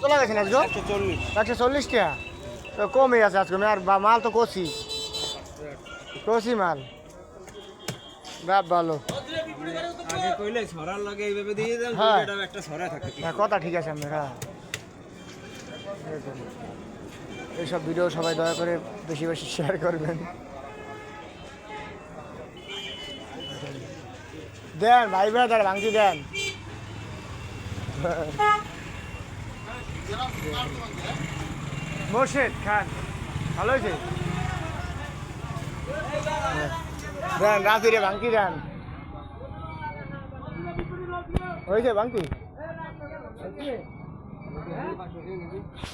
কত লাগাইছেন আজকে? 140 টাকা তো কমই আছে আজকে আর মাল তো কষি কষি মাল বাপ ভালো আগে কইলে ছড়ার লাগে এইভাবে দিয়ে দেন হ্যাঁ। এটাও একটা ছড়া থাকে হ্যাঁ কথা ঠিক আছে আপনার হ্যাঁ এইসব ভিডিও সবাই দয়া করে বেশি বেশি শেয়ার করবেন দেন ভাই ব্রাদার ভাঙতি দেন মোর্শেদ খান ভালো হয়েছে দেন রাত্রিরে ভাঙতি দেন হয়েছে ভাঙতি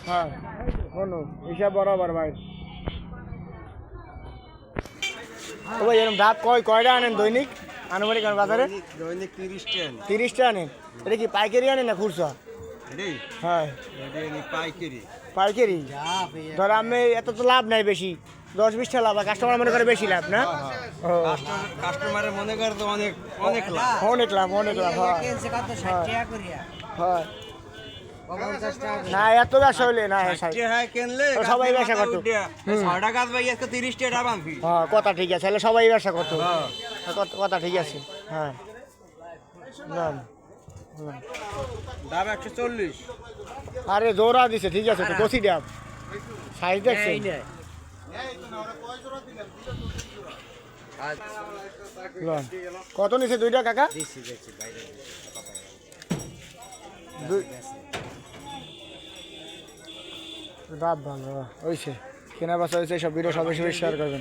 হ্যাঁ কোনো হিসাব বরাবর ভাই ও ভাই এরকম ধাপ কয়টা আনেন দৈনিক আনুমানিক বাজারে? দৈনিক 30 টাকা 30 টা আনেন। এটা কি পাইকারি আনেন না খুচরা? এটাই হ্যাঁ এটা পাইকারি পাইকারি ধর আমি এত তো লাভ নাই বেশি 10-20 টা লাভ কাস্টমার মনে করে বেশি লাভ না কাস্টমারের মনে করে তো অনেক অনেক লাভ অনেক লাভ হ্যাঁ হ্যাঁ না এত ব্যবসা হইলে না কিনলে সবাই ব্যবসা করতো 6 টাকা ভাই আজকে 30 টাকা বাংফি হ্যাঁ কথা ঠিক আছে তাহলে সবাই ব্যবসা করতো কথা ঠিক আছে হ্যাঁ দাম 140 আরে জোড়া দিছে ঠিক আছে তো কষি ডাব সাইজ দেখছেন কত নিছে দুইটা কাকা? বাপ ভালো হয়েছে কেনা বাসা হয়েছে সব ভিডিও সবাই শেয়ার করবেন।